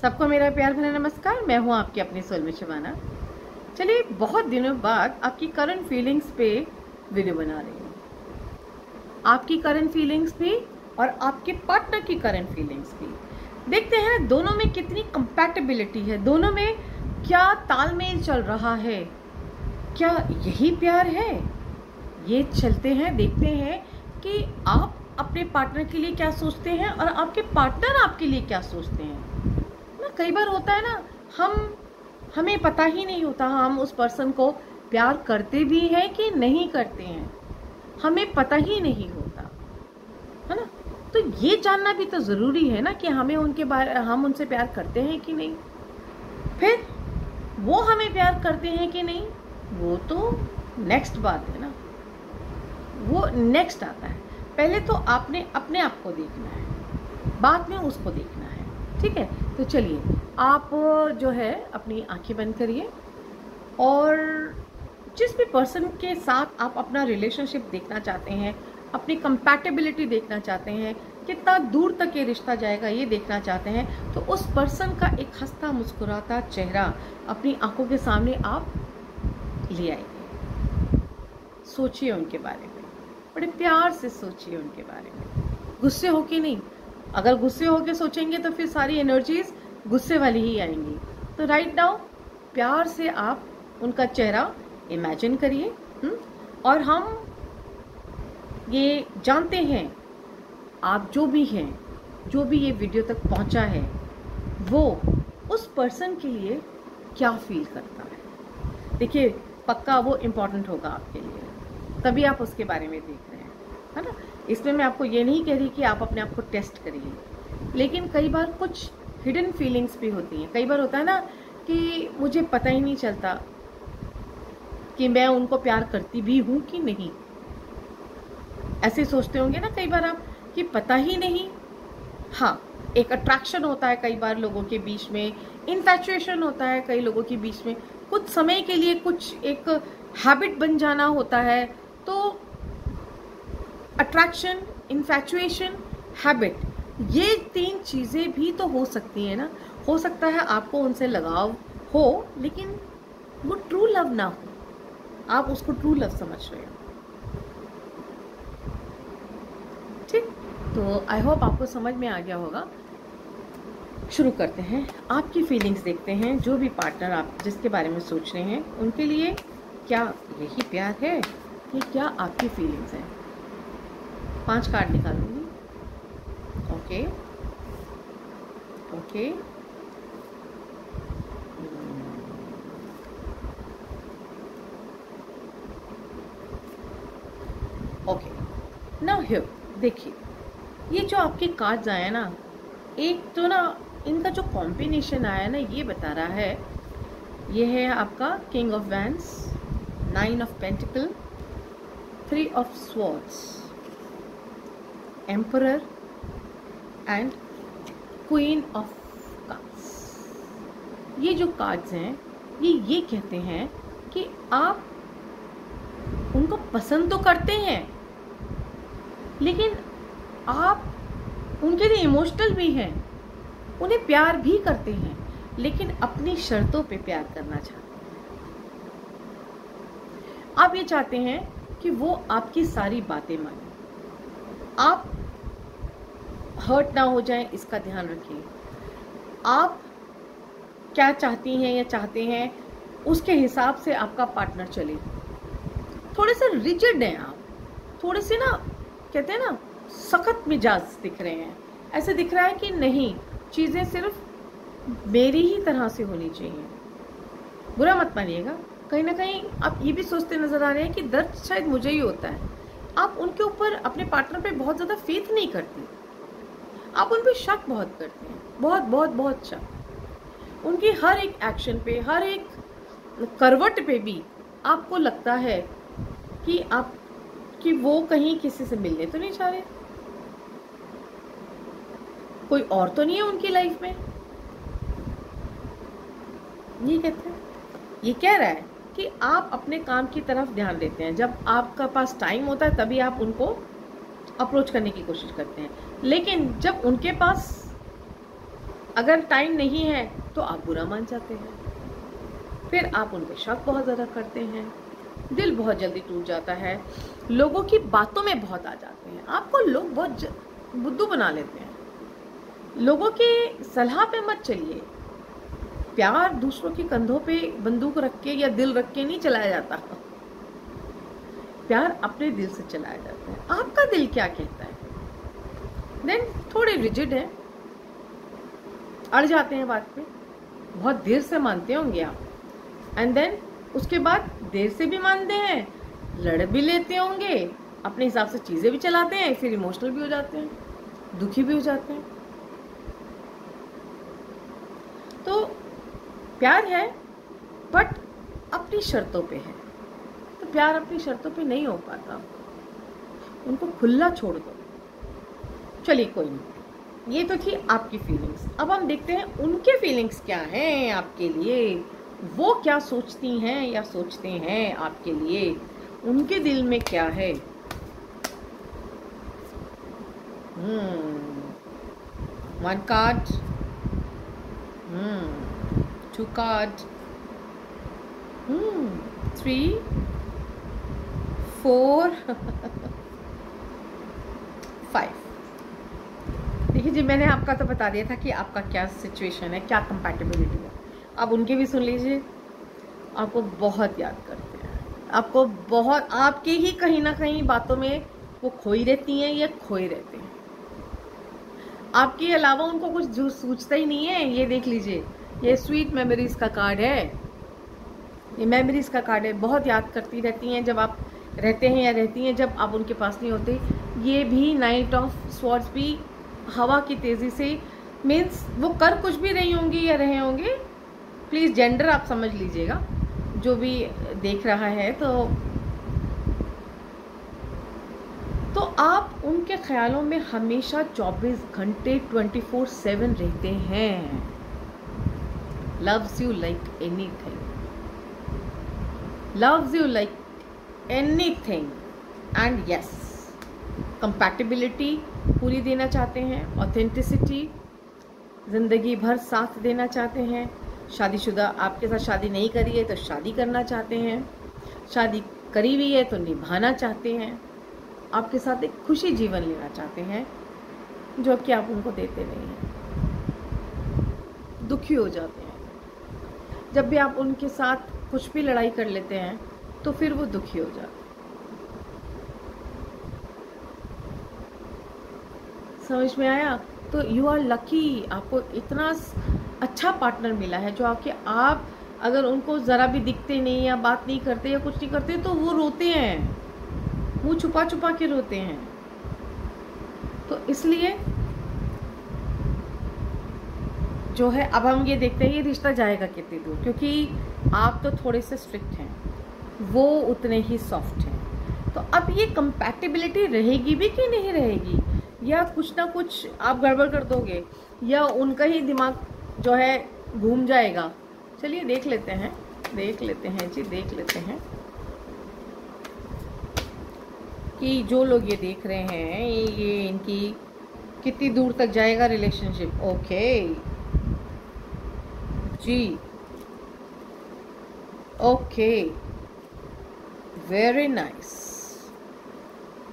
सबको मेरा प्यार भरा नमस्कार। मैं हूँ आपकी अपनी सोल शिवाना। चलिए, बहुत दिनों बाद आपकी करंट फीलिंग्स पे वीडियो बना रही हूँ। आपकी करंट फीलिंग्स भी और आपके पार्टनर की करंट फीलिंग्स भी देखते हैं, दोनों में कितनी कंपैटिबिलिटी है, दोनों में क्या तालमेल चल रहा है, क्या यही प्यार है। ये चलते हैं, देखते हैं कि आप अपने पार्टनर के लिए क्या सोचते हैं और आपके पार्टनर आपके लिए क्या सोचते हैं ना। कई बार होता है ना, हमें पता ही नहीं होता हम उस पर्सन को प्यार करते भी हैं कि नहीं करते हैं, हमें पता ही नहीं होता है ना। तो ये जानना भी तो ज़रूरी है ना कि हम उनसे प्यार करते हैं कि नहीं, फिर वो हमें प्यार करते हैं कि नहीं, वो तो नेक्स्ट बात है ना, वो नेक्स्ट आता है। पहले तो आपने अपने आप को देखना है, बाद में उसको देखना है, ठीक है। तो चलिए, आप जो है अपनी आंखें बंद करिए और जिस भी पर्सन के साथ आप अपना रिलेशनशिप देखना चाहते हैं, अपनी कंपैटिबिलिटी देखना चाहते हैं, कितना दूर तक ये रिश्ता जाएगा ये देखना चाहते हैं, तो उस पर्सन का एक हंसता मुस्कुराता चेहरा अपनी आंखों के सामने आप ले आइए। सोचिए उनके बारे में, बड़े प्यार से सोचिए उनके बारे में, गुस्से होके नहीं। अगर गुस्से होके सोचेंगे तो फिर सारी एनर्जीज गुस्से वाली ही आएंगी। तो राइट नाउ प्यार से आप उनका चेहरा इमेजिन करिए। और हम ये जानते हैं, आप जो भी हैं, जो भी ये वीडियो तक पहुंचा है, वो उस पर्सन के लिए क्या फील करता है। देखिए, पक्का वो इम्पोर्टेंट होगा आपके लिए, तभी आप उसके बारे में देख रहे हैं, है ना। इसमें मैं आपको ये नहीं कह रही कि आप अपने आप को टेस्ट करिए, लेकिन कई बार कुछ हिडन फीलिंग्स भी होती हैं। कई बार होता है ना कि मुझे पता ही नहीं चलता कि मैं उनको प्यार करती भी हूँ कि नहीं। ऐसे सोचते होंगे ना कई बार आप कि पता ही नहीं। हाँ, एक अट्रैक्शन होता है कई बार लोगों के बीच में, इन्फैचुएशन होता है कई लोगों के बीच में, कुछ समय के लिए कुछ एक हैबिट बन जाना होता है। तो अट्रैक्शन, इन्फैचुएशन, हैबिट, ये 3 चीज़ें भी तो हो सकती है ना। हो सकता है आपको उनसे लगाव हो, लेकिन वो ट्रू लव ना हो, आप उसको ट्रू लव समझ रहे हो, ठीक। तो आई होप आपको समझ में आ गया होगा। शुरू करते हैं, आपकी फीलिंग्स देखते हैं। जो भी पार्टनर आप जिसके बारे में सोच रहे हैं, उनके लिए क्या यही प्यार है कि क्या आपकी फीलिंग्स हैं। 5 कार्ड निकालूंगी। Okay okay, okay. Now here देखिए, ये जो आपके कार्ड्स आए ना, एक तो ना इनका जो कॉम्बिनेशन आया ना, ये बता रहा है, ये है आपका king of wands, 9 of pentacle, 3 of swords, emperor and queen of cups. ये जो कार्ड्स हैं, ये कहते हैं कि आप उनको पसंद तो करते हैं, लेकिन आप उनके लिए इमोशनल भी हैं, उन्हें प्यार भी करते हैं, लेकिन अपनी शर्तों पे प्यार करना चाहते हैं। आप ये चाहते हैं कि वो आपकी सारी बातें माने, आप हर्ट ना हो जाए, इसका ध्यान रखिए। आप क्या चाहती हैं या चाहते हैं, उसके हिसाब से आपका पार्टनर चले। थोड़े से रिजिड हैं आप, थोड़े से ना, कहते हैं ना, सख्त मिजाज दिख रहे हैं। ऐसे दिख रहा है कि नहीं, चीज़ें सिर्फ मेरी ही तरह से होनी चाहिए। बुरा मत मानिएगा, कहीं ना कहीं आप ये भी सोचते नजर आ रहे हैं कि दर्द शायद मुझे ही होता है। आप उनके ऊपर, अपने पार्टनर पे बहुत ज़्यादा फेथ नहीं करती, आप उन पे शक बहुत करते हैं, बहुत बहुत बहुत शक। उनकी हर एक एक्शन पे, हर एक करवट पे भी आपको लगता है कि वो कहीं किसी से मिलने तो नहीं चाह रहे, कोई और तो नहीं है उनकी लाइफ में। ये कहते हैं, ये कह रहा है कि आप अपने काम की तरफ ध्यान देते हैं। जब आपका पास टाइम होता है तभी आप उनको अप्रोच करने की कोशिश करते हैं, लेकिन जब उनके पास अगर टाइम नहीं है तो आप बुरा मान जाते हैं, फिर आप उन पे शक बहुत ज़्यादा करते हैं, दिल बहुत जल्दी टूट जाता है, लोगों की बातों में बहुत आ जाते हैं, आपको लोग बहुत बुद्धू बना लेते हैं। लोगों की सलाह पे मत चलिए। प्यार दूसरों के कंधों पे बंदूक रख के या दिल रख के नहीं चलाया जाता, प्यार अपने दिल से चलाया जाता है। आपका दिल क्या कहता है? देन थोड़े रिजिड हैं, अड़ जाते हैं बात पे, बहुत देर से मानते होंगे आप, एंड देन उसके बाद देर से भी मानते हैं, लड़ भी लेते होंगे, अपने हिसाब से चीज़ें भी चलाते हैं, फिर इमोशनल भी हो जाते हैं, दुखी भी हो जाते हैं। तो प्यार है बट अपनी शर्तों पे है। तो प्यार अपनी शर्तों पे नहीं हो पाता, उनको खुला छोड़ दो। चलिए कोई नहीं, ये तो थी आपकी फीलिंग्स। अब हम देखते हैं उनके फीलिंग्स क्या हैं आपके लिए, वो क्या सोचती हैं या सोचते हैं आपके लिए, उनके दिल में क्या है। One card, two card, 3, 4, 5। देखिए जी, मैंने आपका तो बता दिया था कि आपका क्या सिचुएशन है, क्या कंपैटिबिलिटी है। अब उनके भी सुन लीजिए। आपको बहुत याद करते हैं, आपको बहुत, आपके ही कहीं ना कहीं बातों में वो खोई रहती हैं या खोए रहते हैं। आपके अलावा उनको कुछ जो सोचता ही नहीं है। ये देख लीजिए, ये स्वीट मेमोरीज का कार्ड है, ये मेमोरीज का कार्ड है। बहुत याद करती रहती हैं जब आप रहते हैं या रहती हैं जब आप उनके पास नहीं होते। ये भी नाइट ऑफ स्वॉर्ड्स भी हवा की तेज़ी से, मीन्स वो कर कुछ भी रही होंगी या रहे होंगे, प्लीज़ जेंडर आप समझ लीजिएगा जो भी देख रहा है। तो आप उनके ख्यालों में हमेशा 24 घंटे 24/7 रहते हैं। Loves you like anything, loves you like anything, and yes, compatibility पूरी देना चाहते हैं, ऑथेंटिसिटी ज़िंदगी भर साथ देना चाहते हैं। शादीशुदा आपके साथ शादी नहीं करी है तो शादी करना चाहते हैं, शादी करी हुई है तो निभाना चाहते हैं, आपके साथ एक खुशी जीवन लेना चाहते हैं, जो कि आप उनको देते नहीं हैं। दुखी हो जाते हैं जब भी आप उनके साथ कुछ भी लड़ाई कर लेते हैं, तो फिर वो दुखी हो जाते हैं। समझ में आया? तो यू आर लकी, आपको इतना अच्छा पार्टनर मिला है जो आप अगर उनको ज़रा भी दिखते नहीं या बात नहीं करते या कुछ नहीं करते तो वो रोते हैं, मुँह छुपा छुपा के रोते हैं। तो इसलिए जो है, अब हम ये देखते हैं ये रिश्ता जाएगा कितनी दूर, क्योंकि आप तो थोड़े से स्ट्रिक्ट हैं, वो उतने ही सॉफ्ट हैं। तो अब ये कंपैटिबिलिटी रहेगी भी कि नहीं रहेगी, या कुछ ना कुछ आप गड़बड़ कर दोगे, या उनका ही दिमाग जो है घूम जाएगा। चलिए देख लेते हैं जी, देख लेते हैं कि जो लोग ये देख रहे हैं ये इनकी कितनी दूर तक जाएगा रिलेशनशिप। ओके जी, ओके, वेरी नाइस,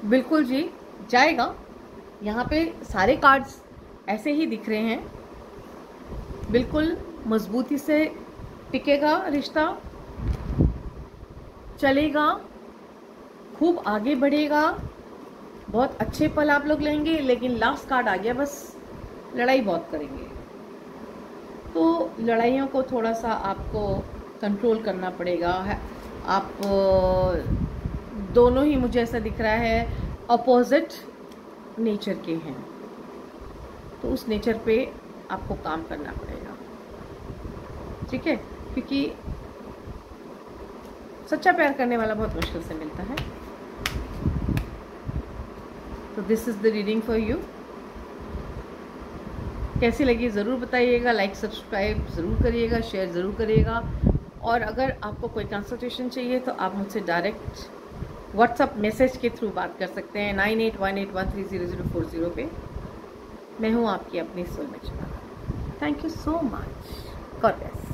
बिल्कुल जी जाएगा। यहाँ पे सारे कार्ड्स ऐसे ही दिख रहे हैं, बिल्कुल मजबूती से टिकेगा रिश्ता, चलेगा, खूब आगे बढ़ेगा, बहुत अच्छे पल आप लोग लेंगे। लेकिन लास्ट कार्ड आ गया, बस लड़ाई बहुत करेंगे। तो लड़ाइयों को थोड़ा सा आपको कंट्रोल करना पड़ेगा। आप दोनों ही, मुझे ऐसा दिख रहा है, अपोजिट नेचर के हैं, तो उस नेचर पे आपको काम करना पड़ेगा, ठीक है? क्योंकि सच्चा प्यार करने वाला बहुत मुश्किल से मिलता है। तो this is the reading for you. कैसी लगी ज़रूर बताइएगा, लाइक सब्सक्राइब ज़रूर करिएगा, शेयर ज़रूर करिएगा। और अगर आपको कोई कंसल्टेशन चाहिए तो आप मुझसे डायरेक्ट व्हाट्सअप मैसेज के थ्रू बात कर सकते हैं 9818130040 पे। मैं हूँ आपकी अपनी soulmate. Thank you so much. God bless.